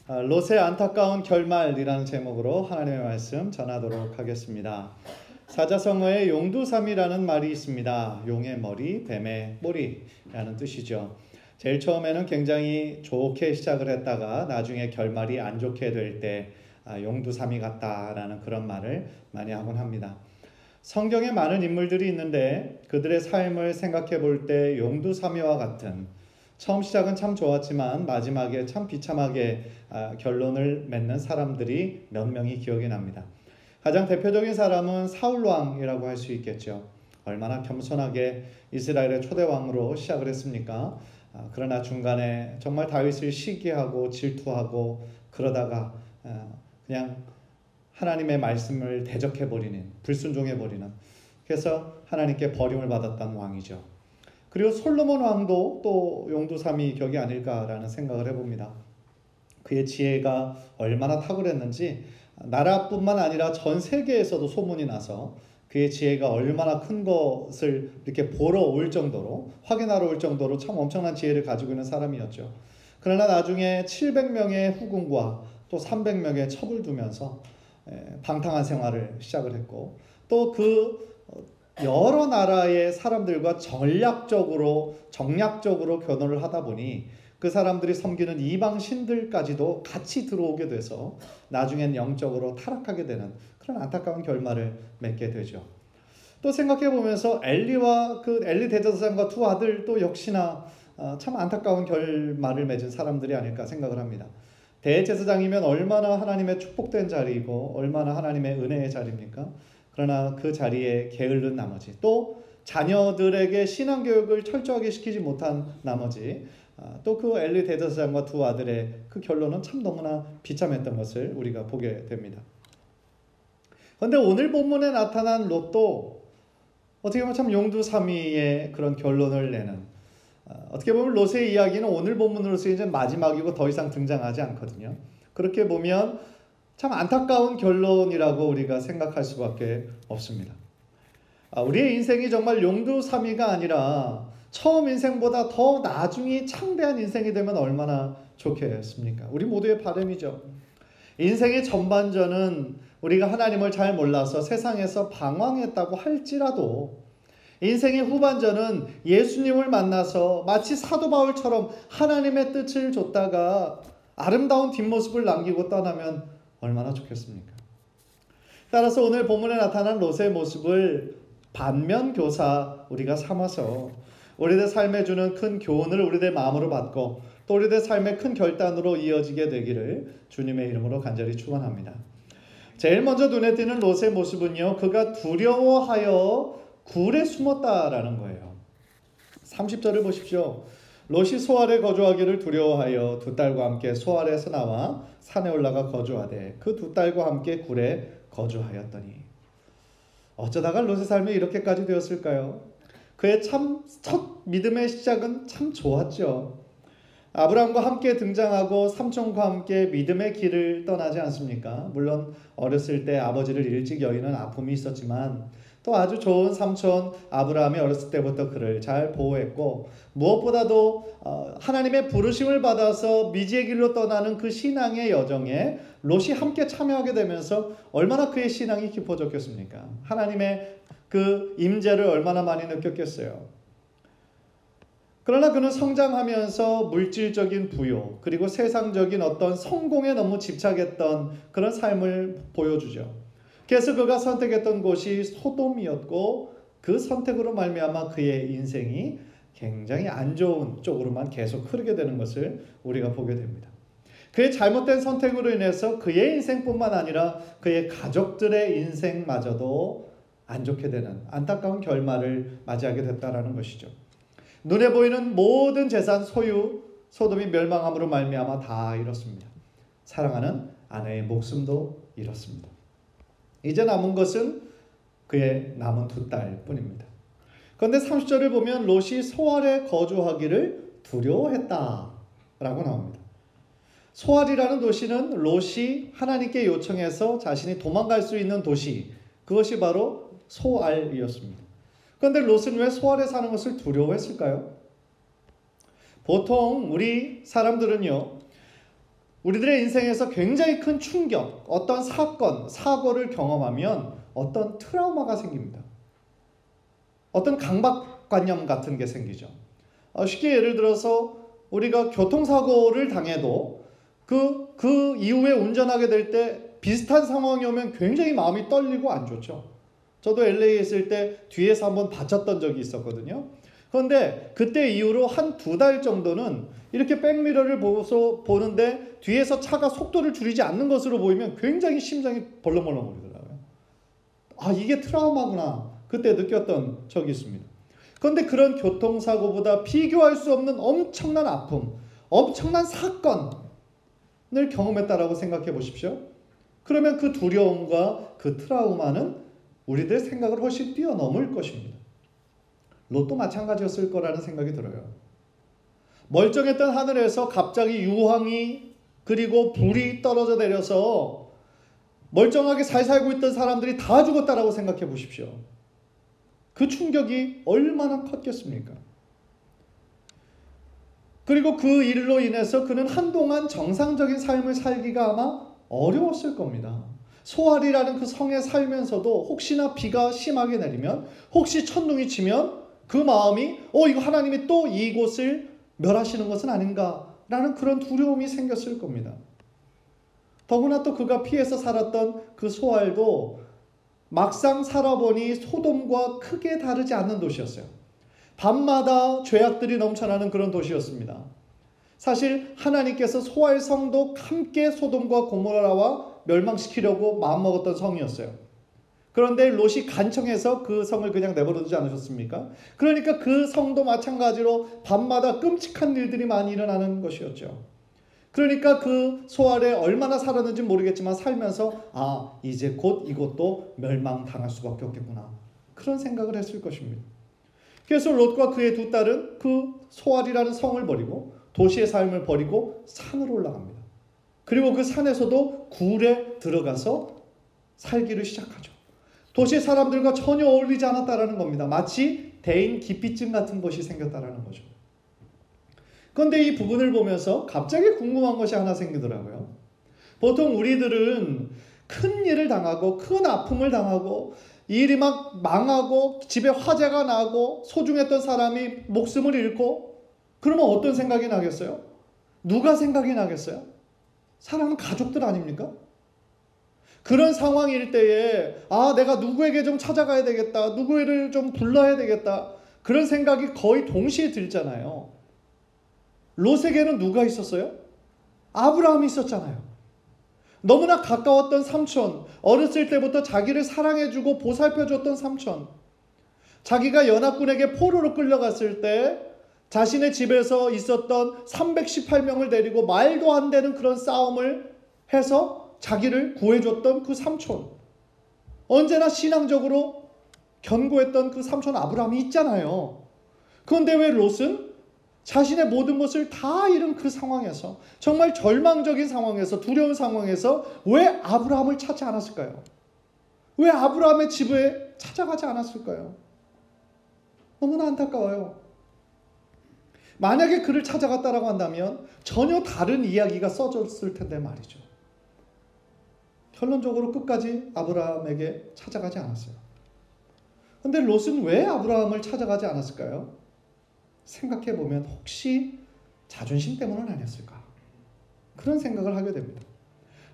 롯의 안타까운 결말이라는 제목으로 하나님의 말씀 전하도록 하겠습니다. 사자성어에 용두삼이라는 말이 있습니다. 용의 머리, 뱀의 꼬리라는 뜻이죠. 제일 처음에는 굉장히 좋게 시작을 했다가 나중에 결말이 안 좋게 될 때 용두삼이 같다라는 그런 말을 많이 하곤 합니다. 성경에 많은 인물들이 있는데 그들의 삶을 생각해 볼 때 용두삼이와 같은, 처음 시작은 참 좋았지만 마지막에 참 비참하게 결론을 맺는 사람들이 몇 명이 기억이 납니다. 가장 대표적인 사람은 사울 왕이라고 할 수 있겠죠. 얼마나 겸손하게 이스라엘의 초대 왕으로 시작을 했습니까? 그러나 중간에 정말 다윗을 시기하고 질투하고 그러다가 그냥 하나님의 말씀을 대적해버리는, 불순종해버리는, 그래서 하나님께 버림을 받았던 왕이죠. 그리고 솔로몬 왕도 또 용두삼이 격이 아닐까라는 생각을 해봅니다. 그의 지혜가 얼마나 탁월했는지 나라뿐만 아니라 전 세계에서도 소문이 나서 그의 지혜가 얼마나 큰 것을 이렇게 보러 올 정도로, 확인하러 올 정도로 참 엄청난 지혜를 가지고 있는 사람이었죠. 그러나 나중에 700명의 후궁과 또 300명의 첩을 두면서 방탕한 생활을 시작을 했고, 또 그 여러 나라의 사람들과 정략적으로 결혼을 하다 보니 그 사람들이 섬기는 이방 신들까지도 같이 들어오게 돼서 나중엔 영적으로 타락하게 되는 그런 안타까운 결말을 맺게 되죠. 또 생각해 보면서 엘리와 그 엘리 대제사장과 두 아들도 역시나 참 안타까운 결말을 맺은 사람들이 아닐까 생각을 합니다. 대제사장이면 얼마나 하나님의 축복된 자리이고 얼마나 하나님의 은혜의 자리입니까? 그러나 그 자리에 게으른 나머지, 또 자녀들에게 신앙교육을 철저하게 시키지 못한 나머지, 또 그 엘리 대제사장과 두 아들의 그 결론은 참 너무나 비참했던 것을 우리가 보게 됩니다. 그런데 오늘 본문에 나타난 롯도 어떻게 보면 참 용두사미의 그런 결론을 내는, 어떻게 보면 롯의 이야기는 오늘 본문으로서 이제 마지막이고 더 이상 등장하지 않거든요. 그렇게 보면 참 안타까운 결론이라고 우리가 생각할 수밖에 없습니다. 우리의 인생이 정말 용두사미가 아니라 처음 인생보다 더 나중이 창대한 인생이 되면 얼마나 좋겠습니까? 우리 모두의 바람이죠. 인생의 전반전은 우리가 하나님을 잘 몰라서 세상에서 방황했다고 할지라도 인생의 후반전은 예수님을 만나서 마치 사도 바울처럼 하나님의 뜻을 줬다가 아름다운 뒷모습을 남기고 떠나면 얼마나 좋겠습니까? 따라서 오늘 본문에 나타난 롯의 모습을 반면교사 우리가 삼아서 우리들 삶에 주는 큰 교훈을 우리들 마음으로 받고 또 우리들 삶의 큰 결단으로 이어지게 되기를 주님의 이름으로 간절히 축원합니다. 제일 먼저 눈에 띄는 롯의 모습은요, 그가 두려워하여 굴에 숨었다라는 거예요. 30절을 보십시오. 롯이 소알에 거주하기를 두려워하여 두 딸과 함께 소알에서 나와 산에 올라가 거주하되 그 두 딸과 함께 굴에 거주하였더니. 어쩌다가 롯의 삶이 이렇게까지 되었을까요? 그의 참 첫 믿음의 시작은 참 좋았죠. 아브라함과 함께 등장하고 삼촌과 함께 믿음의 길을 떠나지 않습니까? 물론 어렸을 때 아버지를 일찍 여의는 아픔이 있었지만 또 아주 좋은 삼촌 아브라함이 어렸을 때부터 그를 잘 보호했고, 무엇보다도 하나님의 부르심을 받아서 미지의 길로 떠나는 그 신앙의 여정에 롯이 함께 참여하게 되면서 얼마나 그의 신앙이 깊어졌겠습니까? 하나님의 그 임재를 얼마나 많이 느꼈겠어요. 그러나 그는 성장하면서 물질적인 부요 그리고 세상적인 어떤 성공에 너무 집착했던 그런 삶을 보여주죠. 그래서 그가 선택했던 곳이 소돔이었고 그 선택으로 말미암아 그의 인생이 굉장히 안 좋은 쪽으로만 계속 흐르게 되는 것을 우리가 보게 됩니다. 그의 잘못된 선택으로 인해서 그의 인생뿐만 아니라 그의 가족들의 인생마저도 안 좋게 되는 안타까운 결말을 맞이하게 됐다라는 것이죠. 눈에 보이는 모든 재산 소유 소돔이 멸망함으로 말미암아 다 잃었습니다. 사랑하는 아내의 목숨도 잃었습니다. 이제 남은 것은 그의 남은 두 딸뿐입니다. 그런데 30절을 보면 롯이 소알에 거주하기를 두려워했다라고 나옵니다. 소알이라는 도시는 롯이 하나님께 요청해서 자신이 도망갈 수 있는 도시, 그것이 바로 소알이었습니다. 그런데 롯은 왜 소알에 사는 것을 두려워했을까요? 보통 우리 사람들은요, 우리들의 인생에서 굉장히 큰 충격, 어떤 사건, 사고를 경험하면 어떤 트라우마가 생깁니다. 어떤 강박관념 같은 게 생기죠. 쉽게 예를 들어서 우리가 교통사고를 당해도 그 이후에 운전하게 될 때 비슷한 상황이 오면 굉장히 마음이 떨리고 안 좋죠. 저도 LA에 있을 때 뒤에서 한번 다쳤던 적이 있었거든요. 그런데 그때 이후로 한 2달 정도는 이렇게 백미러를 보는데 뒤에서 차가 속도를 줄이지 않는 것으로 보이면 굉장히 심장이 벌렁벌렁거리더라고요. 이게 트라우마구나. 그때 느꼈던 적이 있습니다. 그런데 그런 교통사고보다 비교할 수 없는 엄청난 아픔, 엄청난 사건을 경험했다라고 생각해 보십시오. 그러면 그 두려움과 그 트라우마는 우리들의 생각을 훨씬 뛰어넘을 것입니다. 롯도 마찬가지였을 거라는 생각이 들어요. 멀쩡했던 하늘에서 갑자기 유황이 그리고 불이 떨어져 내려서 멀쩡하게 잘 살고 있던 사람들이 다 죽었다라고 생각해 보십시오. 그 충격이 얼마나 컸겠습니까? 그리고 그 일로 인해서 그는 한동안 정상적인 삶을 살기가 아마 어려웠을 겁니다. 소알이라는 그 성에 살면서도 혹시나 비가 심하게 내리면, 혹시 천둥이 치면 그 마음이 이거 하나님이 또 이곳을 멸하시는 것은 아닌가라는 그런 두려움이 생겼을 겁니다. 더구나 또 그가 피해서 살았던 그 소알도 막상 살아보니 소돔과 크게 다르지 않는 도시였어요. 밤마다 죄악들이 넘쳐나는 그런 도시였습니다. 사실 하나님께서 소알 성도 함께 소돔과 고모라와 멸망시키려고 마음먹었던 성이었어요. 그런데 롯이 간청해서 그 성을 그냥 내버려두지 않으셨습니까? 그러니까 그 성도 마찬가지로 밤마다 끔찍한 일들이 많이 일어나는 것이었죠. 그러니까 그 소알에 얼마나 살았는지 모르겠지만 살면서 이제 곧 이것도 멸망당할 수밖에 없겠구나. 그런 생각을 했을 것입니다. 그래서 롯과 그의 2딸은 그 소알이라는 성을 버리고 도시의 삶을 버리고 산으로 올라갑니다. 그리고 그 산에서도 굴에 들어가서 살기를 시작하죠. 도시 사람들과 전혀 어울리지 않았다라는 겁니다. 마치 대인 기피증 같은 것이 생겼다라는 거죠. 그런데 이 부분을 보면서 갑자기 궁금한 것이 하나 생기더라고요. 보통 우리들은 큰 일을 당하고 큰 아픔을 당하고 일이 막 망하고 집에 화재가 나고 소중했던 사람이 목숨을 잃고 그러면 어떤 생각이 나겠어요? 누가 생각이 나겠어요? 사람은 가족들 아닙니까? 그런 상황일 때에 내가 누구에게 좀 찾아가야 되겠다. 누구를 좀 불러야 되겠다. 그런 생각이 거의 동시에 들잖아요. 롯에게는 누가 있었어요? 아브라함이 있었잖아요. 너무나 가까웠던 삼촌, 어렸을 때부터 자기를 사랑해주고 보살펴줬던 삼촌, 자기가 연합군에게 포로로 끌려갔을 때 자신의 집에서 있었던 318명을 데리고 말도 안 되는 그런 싸움을 해서 자기를 구해줬던 그 삼촌, 언제나 신앙적으로 견고했던 그 삼촌 아브라함이 있잖아요. 그런데 왜 롯은 자신의 모든 것을 다 잃은 그 상황에서, 정말 절망적인 상황에서, 두려운 상황에서 왜 아브라함을 찾지 않았을까요? 왜 아브라함의 집에 찾아가지 않았을까요? 너무나 안타까워요. 만약에 그를 찾아갔다라고 한다면 전혀 다른 이야기가 써졌을 텐데 말이죠. 결론적으로 끝까지 아브라함에게 찾아가지 않았어요. 그런데 롯은 왜 아브라함을 찾아가지 않았을까요? 생각해보면 혹시 자존심 때문은 아니었을까? 그런 생각을 하게 됩니다.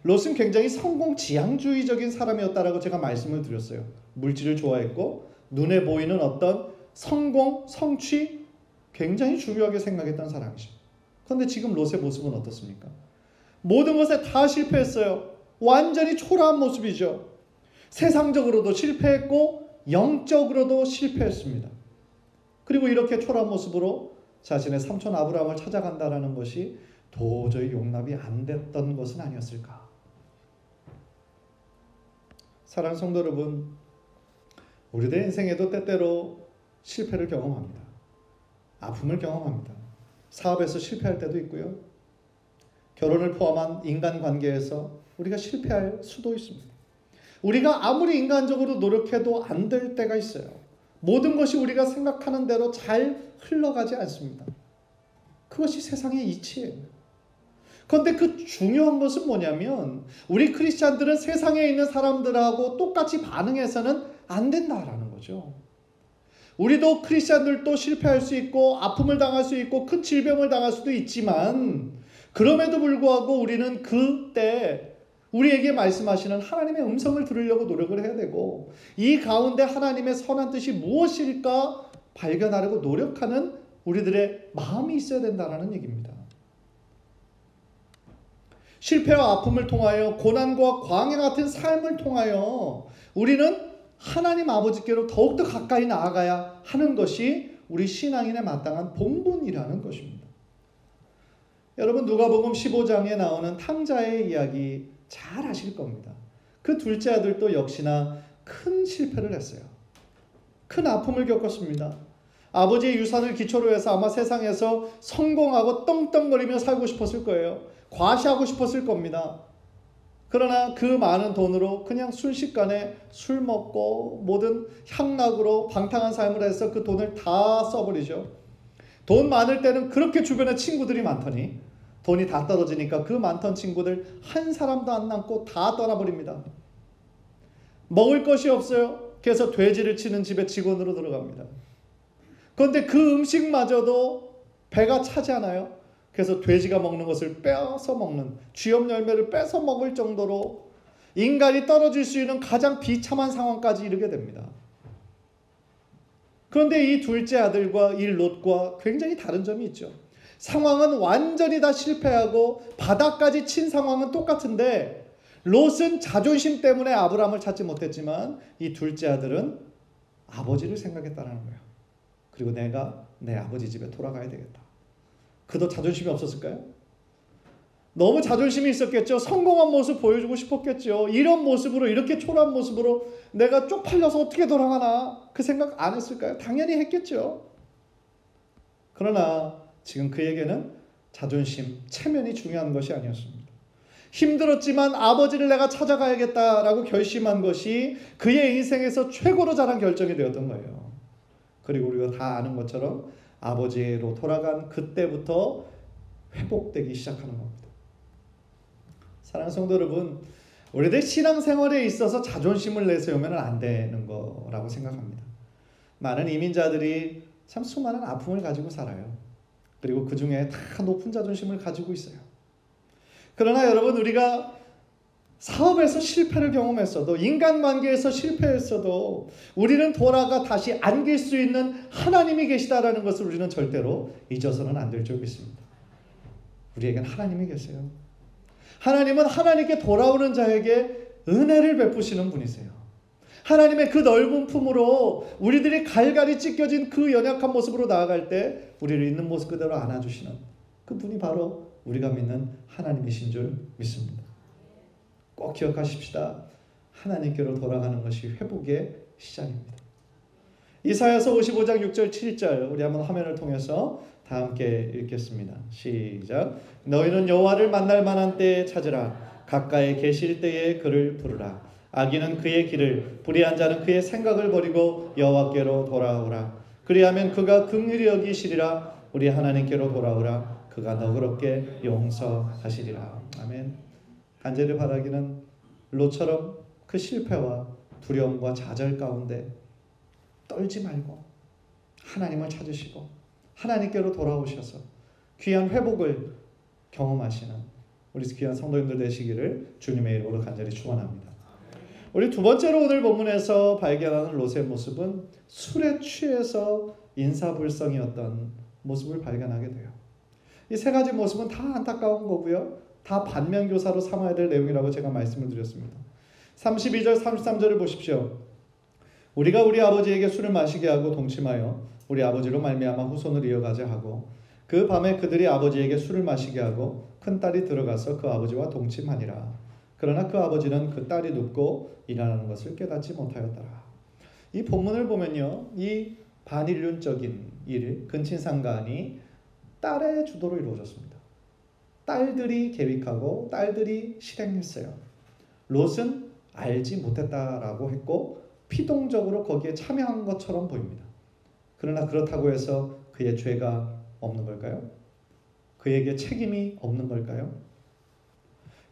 롯은 굉장히 성공 지향주의적인 사람이었다라고 제가 말씀을 드렸어요. 물질을 좋아했고 눈에 보이는 어떤 성공, 성취 굉장히 중요하게 생각했던 사람이죠. 그런데 지금 롯의 모습은 어떻습니까? 모든 것에 다 실패했어요. 완전히 초라한 모습이죠. 세상적으로도 실패했고 영적으로도 실패했습니다. 그리고 이렇게 초라한 모습으로 자신의 삼촌 아브라함을 찾아간다라는 것이 도저히 용납이 안 됐던 것은 아니었을까? 사랑하는 성도 여러분, 우리들 인생에도 때때로 실패를 경험합니다. 아픔을 경험합니다. 사업에서 실패할 때도 있고요. 결혼을 포함한 인간관계에서 우리가 실패할 수도 있습니다. 우리가 아무리 인간적으로 노력해도 안 될 때가 있어요. 모든 것이 우리가 생각하는 대로 잘 흘러가지 않습니다. 그것이 세상의 이치예요. 그런데 그 중요한 것은 뭐냐면 우리 크리스찬들은 세상에 있는 사람들하고 똑같이 반응해서는 안 된다라는 거죠. 우리도 크리스찬들도 실패할 수 있고 아픔을 당할 수 있고 큰 질병을 당할 수도 있지만 그럼에도 불구하고 우리는 그때 우리에게 말씀하시는 하나님의 음성을 들으려고 노력을 해야 되고 이 가운데 하나님의 선한 뜻이 무엇일까 발견하려고 노력하는 우리들의 마음이 있어야 된다는 얘기입니다. 실패와 아픔을 통하여 고난과 광야 같은 삶을 통하여 우리는 하나님 아버지께로 더욱더 가까이 나아가야 하는 것이 우리 신앙인의 마땅한 본분이라는 것입니다. 여러분 누가복음 15장에 나오는 탕자의 이야기 잘 아실 겁니다. 그 둘째 아들도 역시나 큰 실패를 했어요. 큰 아픔을 겪었습니다. 아버지의 유산을 기초로 해서 아마 세상에서 성공하고 떵떵거리며 살고 싶었을 거예요. 과시하고 싶었을 겁니다. 그러나 그 많은 돈으로 그냥 순식간에 술 먹고 모든 향락으로 방탕한 삶을 해서 그 돈을 다 써버리죠. 돈 많을 때는 그렇게 주변에 친구들이 많더니 돈이 다 떨어지니까 그 많던 친구들 한 사람도 안 남고 다 떠나버립니다. 먹을 것이 없어요. 그래서 돼지를 치는 집에 직원으로 들어갑니다. 그런데 그 음식마저도 배가 차지 않아요. 그래서 돼지가 먹는 것을 빼서 먹는 쥐염 열매를 뺏어 먹을 정도로 인간이 떨어질 수 있는 가장 비참한 상황까지 이르게 됩니다. 그런데 이 둘째 아들과 이 롯과 굉장히 다른 점이 있죠. 상황은 완전히 다 실패하고 바닥까지 친 상황은 똑같은데 롯은 자존심 때문에 아브라함을 찾지 못했지만 이 둘째 아들은 아버지를 생각했다는 거예요. 그리고 내가 내 아버지 집에 돌아가야 되겠다. 그도 자존심이 없었을까요? 너무 자존심이 있었겠죠. 성공한 모습 보여주고 싶었겠죠. 이런 모습으로 이렇게 초라한 모습으로 내가 쪽팔려서 어떻게 돌아가나 그 생각 안 했을까요? 당연히 했겠죠. 그러나 지금 그에게는 자존심, 체면이 중요한 것이 아니었습니다. 힘들었지만 아버지를 내가 찾아가야겠다라고 결심한 것이 그의 인생에서 최고로 잘한 결정이 되었던 거예요. 그리고 우리가 다 아는 것처럼 아버지로 돌아간 그때부터 회복되기 시작하는 겁니다. 사랑하는 성도 여러분, 우리들 신앙생활에 있어서 자존심을 내세우면 안 되는 거라고 생각합니다. 많은 이민자들이 참 수많은 아픔을 가지고 살아요. 그리고 그 중에 다 높은 자존심을 가지고 있어요. 그러나 여러분 우리가 사업에서 실패를 경험했어도 인간관계에서 실패했어도 우리는 돌아가 다시 안길 수 있는 하나님이 계시다라는 것을 우리는 절대로 잊어서는 안 될 줄 믿습니다. 우리에겐 하나님이 계세요. 하나님은 하나님께 돌아오는 자에게 은혜를 베푸시는 분이세요. 하나님의 그 넓은 품으로 우리들이 갈갈이 찢겨진 그 연약한 모습으로 나아갈 때 우리를 있는 모습 그대로 안아주시는 그 분이 바로 우리가 믿는 하나님이신 줄 믿습니다. 꼭 기억하십시다. 하나님께로 돌아가는 것이 회복의 시작입니다. 이사야서 55장 6절 7절 우리 한번 화면을 통해서 다 함께 읽겠습니다. 시작. 너희는 여호와를 만날 만한 때에 찾으라. 가까이 계실 때에 그를 부르라. 악인은 그의 길을 불의한 자는 그의 생각을 버리고 여호와께로 돌아오라. 그리하면 그가 긍휼히 여기시리라. 우리 하나님께로 돌아오라. 그가 너그럽게 용서하시리라. 아멘. 간절히 바라기는 롯처럼 그 실패와 두려움과 좌절 가운데 떨지 말고 하나님을 찾으시고 하나님께로 돌아오셔서 귀한 회복을 경험하시는 우리 귀한 성도님들 되시기를 주님의 이름으로 간절히 축원합니다. 우리 두 번째로 오늘 본문에서 발견하는 롯의 모습은 술에 취해서 인사불성이었던 모습을 발견하게 돼요. 이 세 가지 모습은 다 안타까운 거고요. 다 반면교사로 삼아야 될 내용이라고 제가 말씀을 드렸습니다. 32절 33절을 보십시오. 우리가 우리 아버지에게 술을 마시게 하고 동침하여 우리 아버지로 말미암아 후손을 이어가자 하고 그 밤에 그들이 아버지에게 술을 마시게 하고 큰딸이 들어가서 그 아버지와 동침하니라. 그러나 그 아버지는 그 딸이 눕고 일어나는 것을 깨닫지 못하였더라. 이 본문을 보면요, 이 반인륜적인 일, 근친상간이 딸의 주도로 이루어졌습니다. 딸들이 계획하고 딸들이 실행했어요. 롯은 알지 못했다라고 했고 피동적으로 거기에 참여한 것처럼 보입니다. 그러나 그렇다고 해서 그의 죄가 없는 걸까요? 그에게 책임이 없는 걸까요?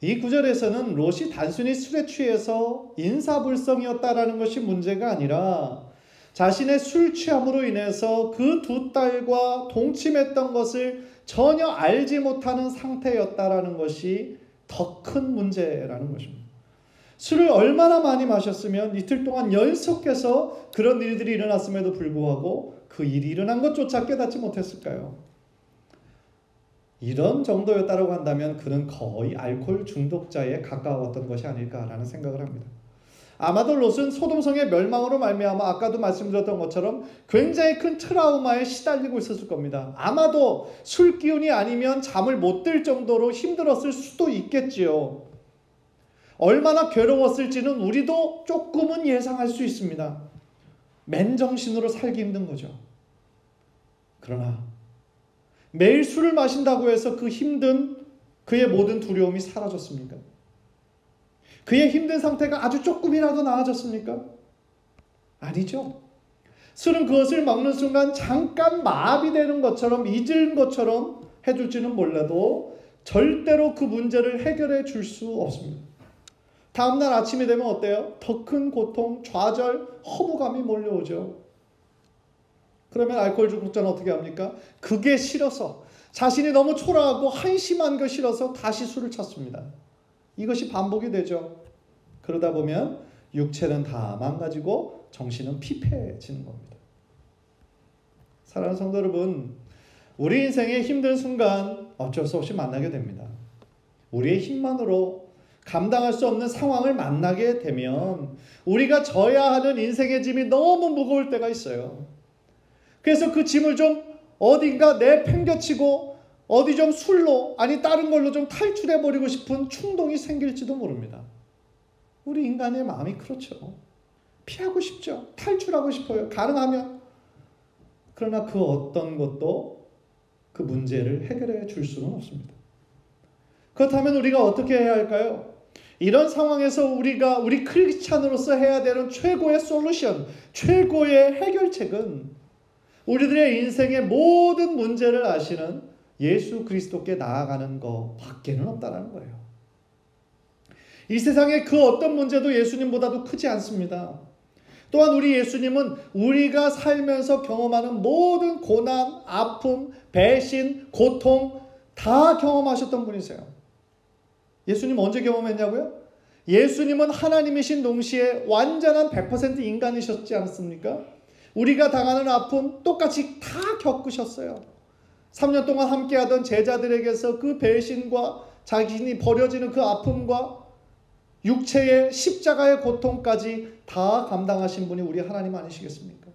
이 구절에서는 롯이 단순히 술에 취해서 인사불성이었다라는 것이 문제가 아니라 자신의 술 취함으로 인해서 그 두 딸과 동침했던 것을 전혀 알지 못하는 상태였다라는 것이 더 큰 문제라는 것입니다. 술을 얼마나 많이 마셨으면 이틀 동안 연속해서 그런 일들이 일어났음에도 불구하고 그 일이 일어난 것조차 깨닫지 못했을까요? 이런 정도였다고 한다면 그는 거의 알코올 중독자에 가까웠던 것이 아닐까라는 생각을 합니다. 아마도 롯은 소돔성의 멸망으로 말미암아 아까도 말씀드렸던 것처럼 굉장히 큰 트라우마에 시달리고 있었을 겁니다. 아마도 술 기운이 아니면 잠을 못 들 정도로 힘들었을 수도 있겠지요. 얼마나 괴로웠을지는 우리도 조금은 예상할 수 있습니다. 맨정신으로 살기 힘든 거죠. 그러나 매일 술을 마신다고 해서 그 힘든 그의 모든 두려움이 사라졌습니까? 그의 힘든 상태가 아주 조금이라도 나아졌습니까? 아니죠. 술은 그것을 먹는 순간 잠깐 마비되는 것처럼 잊은 것처럼 해줄지는 몰라도 절대로 그 문제를 해결해 줄 수 없습니다. 다음날 아침이 되면 어때요? 더 큰 고통, 좌절, 허무감이 몰려오죠. 그러면 알코올 중독자는 어떻게 합니까? 그게 싫어서, 자신이 너무 초라하고 한심한 거 싫어서 다시 술을 찾습니다. 이것이 반복이 되죠. 그러다 보면 육체는 다 망가지고 정신은 피폐해지는 겁니다. 사랑하는 성도 여러분, 우리 인생의 힘든 순간 어쩔 수 없이 만나게 됩니다. 우리의 힘만으로 감당할 수 없는 상황을 만나게 되면 우리가 져야 하는 인생의 짐이 너무 무거울 때가 있어요. 그래서 그 짐을 좀 어딘가 내팽겨치고 어디 좀 술로 아니 다른 걸로 좀 탈출해버리고 싶은 충동이 생길지도 모릅니다. 우리 인간의 마음이 그렇죠. 피하고 싶죠. 탈출하고 싶어요. 가능하면. 그러나 그 어떤 것도 그 문제를 해결해 줄 수는 없습니다. 그렇다면 우리가 어떻게 해야 할까요? 이런 상황에서 우리 크리스찬으로서 해야 되는 최고의 솔루션, 최고의 해결책은 우리들의 인생의 모든 문제를 아시는 예수 그리스도께 나아가는 것밖에는 없다는 거예요. 이 세상의 그 어떤 문제도 예수님보다도 크지 않습니다. 또한 우리 예수님은 우리가 살면서 경험하는 모든 고난, 아픔, 배신, 고통 다 경험하셨던 분이세요. 예수님 언제 경험했냐고요? 예수님은 하나님이신 동시에 완전한 100% 인간이셨지 않습니까? 우리가 당하는 아픔 똑같이 다 겪으셨어요. 3년 동안 함께하던 제자들에게서 그 배신과 자신이 버려지는 그 아픔과 육체의 십자가의 고통까지 다 감당하신 분이 우리 하나님 아니시겠습니까?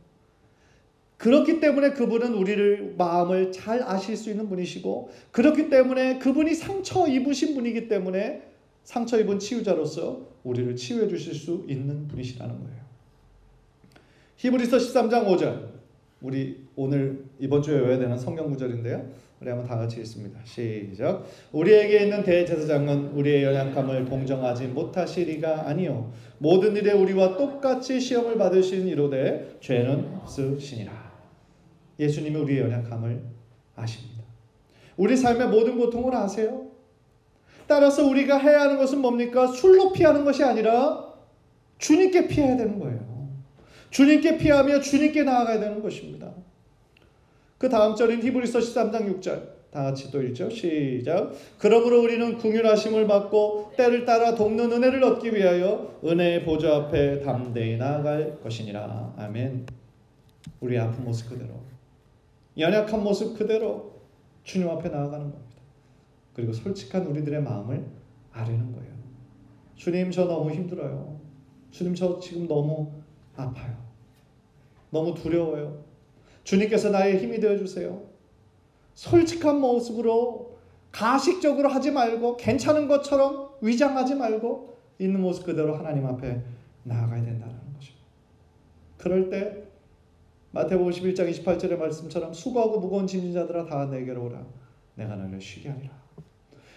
그렇기 때문에 그분은 우리를 마음을 잘 아실 수 있는 분이시고, 그렇기 때문에 그분이 상처 입으신 분이기 때문에 상처 입은 치유자로서 우리를 치유해 주실 수 있는 분이시라는 거예요. 히브리서 13장 5절, 우리 오늘 이번 주에 외워야 되는 성경 구절인데요. 우리 한번 다 같이 읽습니다. 시작. 우리에게 있는 대제사장은 우리의 연약함을 동정하지 못하시리가 아니요 모든 일에 우리와 똑같이 시험을 받으신 이로되 죄는 없으시니라. 예수님이 우리의 연약함을 아십니다. 우리 삶의 모든 고통을 아세요. 따라서 우리가 해야 하는 것은 뭡니까? 술로 피하는 것이 아니라 주님께 피해야 되는 거예요. 주님께 피하며 주님께 나아가야 되는 것입니다. 그 다음 절인 히브리서 13장 6절 다 같이 또 읽죠. 시작. 그러므로 우리는 긍휼하심을 받고 때를 따라 돕는 은혜를 얻기 위하여 은혜의 보좌 앞에 담대히 나아갈 것이니라. 아멘. 우리의 아픈 모습 그대로, 연약한 모습 그대로 주님 앞에 나아가는 겁니다. 그리고 솔직한 우리들의 마음을 아뢰는 거예요. 주님, 저 너무 힘들어요. 주님, 저 지금 너무 아파요. 너무 두려워요. 주님께서 나의 힘이 되어주세요. 솔직한 모습으로 가식적으로 하지 말고 괜찮은 것처럼 위장하지 말고 있는 모습 그대로 하나님 앞에 나아가야 된다는 것입니다. 그럴 때 마태복음 11장 28절의 말씀처럼 수고하고 무거운 짐진 자들아 다 내게로 오라. 내가 너를 쉬게 하리라.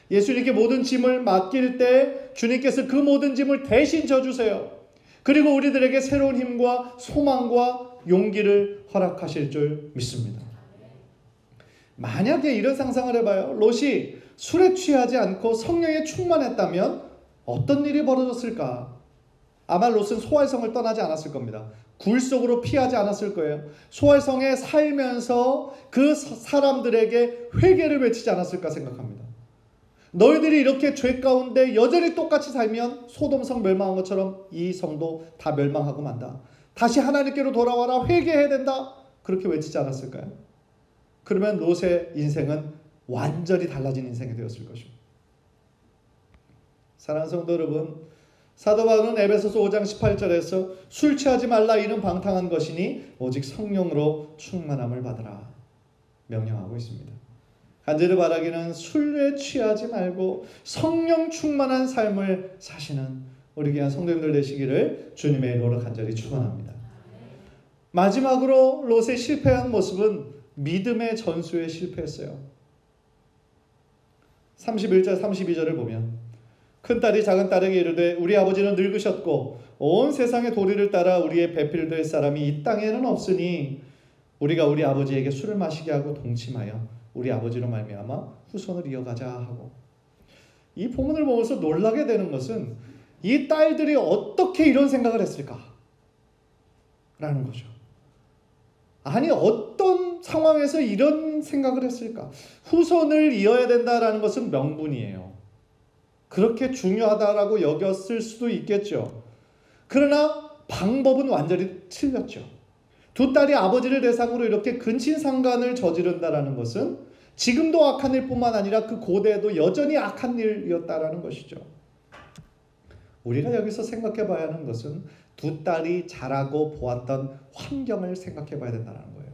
예수님께 모든 짐을 맡길 때 주님께서 그 모든 짐을 대신 져주세요. 그리고 우리들에게 새로운 힘과 소망과 용기를 허락하실 줄 믿습니다. 만약에 이런 상상을 해봐요. 롯이 술에 취하지 않고 성령에 충만했다면 어떤 일이 벌어졌을까? 아마 롯은 소알성을 떠나지 않았을 겁니다. 굴 속으로 피하지 않았을 거예요. 소알성에 살면서 그 사람들에게 회개를 외치지 않았을까 생각합니다. 너희들이 이렇게 죄 가운데 여전히 똑같이 살면 소돔성 멸망한 것처럼 이 성도 다 멸망하고 만다. 다시 하나님께로 돌아와라. 회개해야 된다. 그렇게 외치지 않았을까요? 그러면 롯의 인생은 완전히 달라진 인생이 되었을 것입니다. 사랑하는 성도 여러분, 사도 바울은 에베소서 5장 18절에서 술 취하지 말라 이는 방탕한 것이니 오직 성령으로 충만함을 받으라 명령하고 있습니다. 간절히 바라기는 술에 취하지 말고 성령 충만한 삶을 사시는 우리 귀한 성도님들 되시기를 주님의 이름으로 간절히 축원합니다. 마지막으로 롯의 실패한 모습은 믿음의 전수에 실패했어요. 31절 32절을 보면 큰딸이 작은딸에게 이르되 우리 아버지는 늙으셨고 온 세상의 도리를 따라 우리의 배필될 사람이 이 땅에는 없으니 우리가 우리 아버지에게 술을 마시게 하고 동침하여 우리 아버지로 말미암아 후손을 이어가자 하고, 이 본문을 보면서 놀라게 되는 것은 이 딸들이 어떻게 이런 생각을 했을까? 라는 거죠. 아니 어떤 상황에서 이런 생각을 했을까? 후손을 이어야 된다라는 것은 명분이에요. 그렇게 중요하다라고 여겼을 수도 있겠죠. 그러나 방법은 완전히 틀렸죠. 두 딸이 아버지를 대상으로 이렇게 근친상간을 저지른다라는 것은 지금도 악한 일뿐만 아니라 그 고대에도 여전히 악한 일이었다라는 것이죠. 우리가 여기서 생각해 봐야 하는 것은 두 딸이 자라고 보았던 환경을 생각해 봐야 된다는 거예요.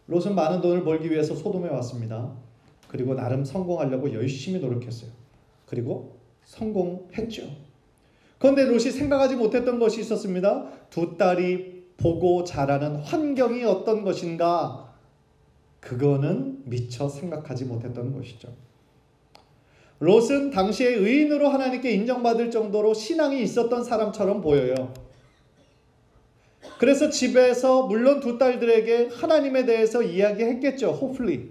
롯은 많은 돈을 벌기 위해서 소돔에 왔습니다. 그리고 나름 성공하려고 열심히 노력했어요. 그리고 성공했죠. 그런데 롯이 생각하지 못했던 것이 있었습니다. 두 딸이 보고 자라는 환경이 어떤 것인가? 그거는 미처 생각하지 못했던 것이죠. 롯은 당시에 의인으로 하나님께 인정받을 정도로 신앙이 있었던 사람처럼 보여요. 그래서 집에서 물론 두 딸들에게 하나님에 대해서 이야기했겠죠. hopefully.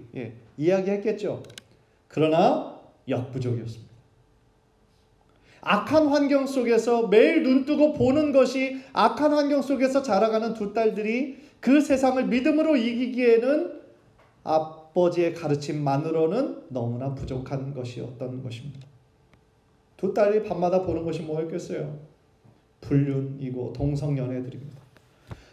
이야기했겠죠. 그러나 역부족이었습니다. 악한 환경 속에서 매일 눈뜨고 보는 것이 악한 환경 속에서 자라가는 두 딸들이 그 세상을 믿음으로 이기기에는 아버지의 가르침만으로는 너무나 부족한 것이었던 것입니다. 두 딸이 밤마다 보는 것이 뭐였겠어요? 불륜이고 동성연애들입니다.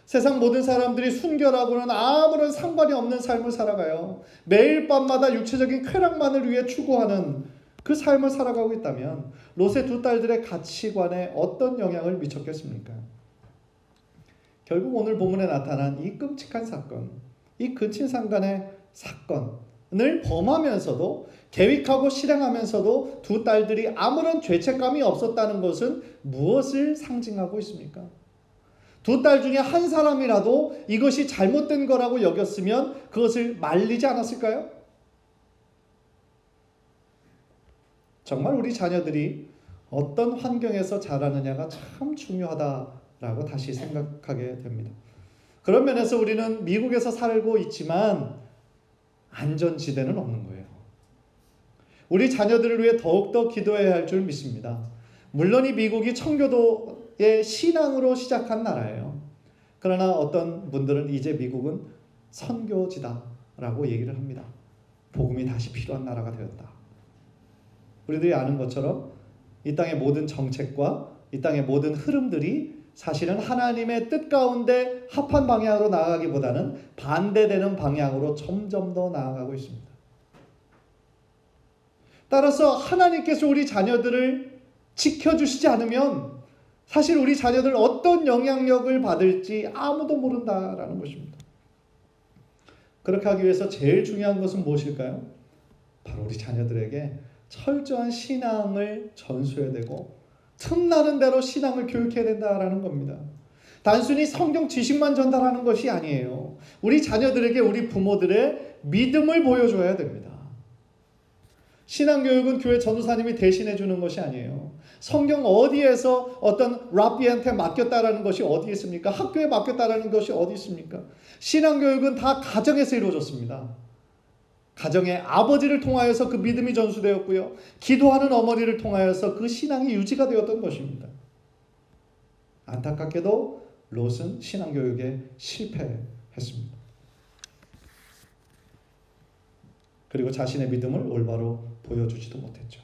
세상 모든 사람들이 순결하고는 아무런 상관이 없는 삶을 살아가요. 매일 밤마다 육체적인 쾌락만을 위해 추구하는 그 삶을 살아가고 있다면 롯의 두 딸들의 가치관에 어떤 영향을 미쳤겠습니까? 결국 오늘 본문에 나타난 이 끔찍한 사건, 이 근친상간의 사건을 범하면서도 계획하고 실행하면서도 두 딸들이 아무런 죄책감이 없었다는 것은 무엇을 상징하고 있습니까? 두 딸 중에 한 사람이라도 이것이 잘못된 거라고 여겼으면 그것을 말리지 않았을까요? 정말 우리 자녀들이 어떤 환경에서 자라느냐가 참 중요하다라고 다시 생각하게 됩니다. 그런 면에서 우리는 미국에서 살고 있지만 안전지대는 없는 거예요. 우리 자녀들을 위해 더욱더 기도해야 할 줄 믿습니다. 물론 이 미국이 청교도의 신앙으로 시작한 나라예요. 그러나 어떤 분들은 이제 미국은 선교지다라고 얘기를 합니다. 복음이 다시 필요한 나라가 되었다. 우리들이 아는 것처럼 이 땅의 모든 정책과 이 땅의 모든 흐름들이 사실은 하나님의 뜻 가운데 합한 방향으로 나아가기보다는 반대되는 방향으로 점점 더 나아가고 있습니다. 따라서 하나님께서 우리 자녀들을 지켜주시지 않으면 사실 우리 자녀들 어떤 영향력을 받을지 아무도 모른다라는 것입니다. 그렇게 하기 위해서 제일 중요한 것은 무엇일까요? 바로 우리 자녀들에게 철저한 신앙을 전수해야 되고 틈나는 대로 신앙을 교육해야 된다라는 겁니다. 단순히 성경 지식만 전달하는 것이 아니에요. 우리 자녀들에게 우리 부모들의 믿음을 보여줘야 됩니다. 신앙교육은 교회 전도사님이 대신해 주는 것이 아니에요. 성경 어디에서 어떤 랍비한테 맡겼다라는 것이 어디 있습니까? 학교에 맡겼다라는 것이 어디 있습니까? 신앙교육은 다 가정에서 이루어졌습니다. 가정의 아버지를 통하여서 그 믿음이 전수되었고요. 기도하는 어머니를 통하여서 그 신앙이 유지가 되었던 것입니다. 안타깝게도 롯은 신앙교육에 실패했습니다. 그리고 자신의 믿음을 올바로 보여주지도 못했죠.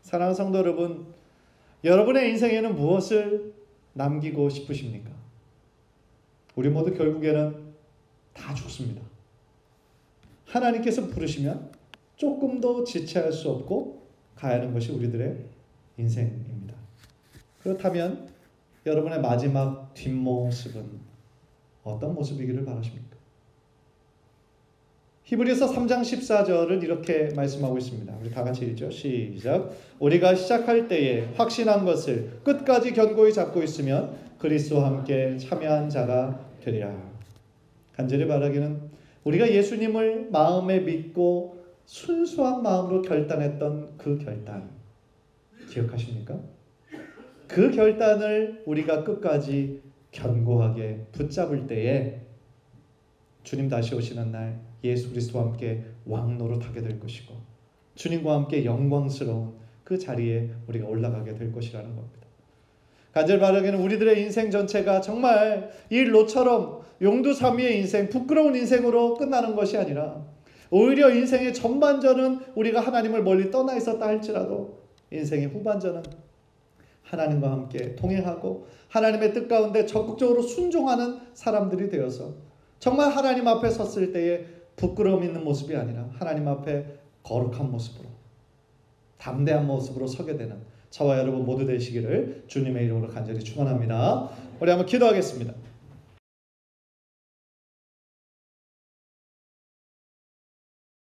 사랑하는 성도 여러분, 여러분의 인생에는 무엇을 남기고 싶으십니까? 우리 모두 결국에는 다 죽습니다. 하나님께서 부르시면 조금 더 지체할 수 없고 가야 하는 것이 우리들의 인생입니다. 그렇다면 여러분의 마지막 뒷모습은 어떤 모습이기를 바라십니까? 히브리서 3장 14절은 이렇게 말씀하고 있습니다. 우리 다 같이 읽죠. 시작. 우리가 시작할 때에 확신한 것을 끝까지 견고히 잡고 있으면 그리스도와 함께 참여한 자가 되리라. 간절히 바라기는 우리가 예수님을 마음에 믿고 순수한 마음으로 결단했던 그 결단 기억하십니까? 그 결단을 우리가 끝까지 견고하게 붙잡을 때에 주님 다시 오시는 날 예수 그리스도와 함께 왕노릇하게 될 것이고 주님과 함께 영광스러운 그 자리에 우리가 올라가게 될 것이라는 겁니다. 간절히 바라기는 우리들의 인생 전체가 정말 이 롯처럼 용두사미의 인생, 부끄러운 인생으로 끝나는 것이 아니라 오히려 인생의 전반전은 우리가 하나님을 멀리 떠나 있었다 할지라도 인생의 후반전은 하나님과 함께 동행하고 하나님의 뜻 가운데 적극적으로 순종하는 사람들이 되어서 정말 하나님 앞에 섰을 때에 부끄러움 있는 모습이 아니라 하나님 앞에 거룩한 모습으로 담대한 모습으로 서게 되는 저와 여러분 모두 되시기를 주님의 이름으로 간절히 축원합니다. 우리 한번 기도하겠습니다.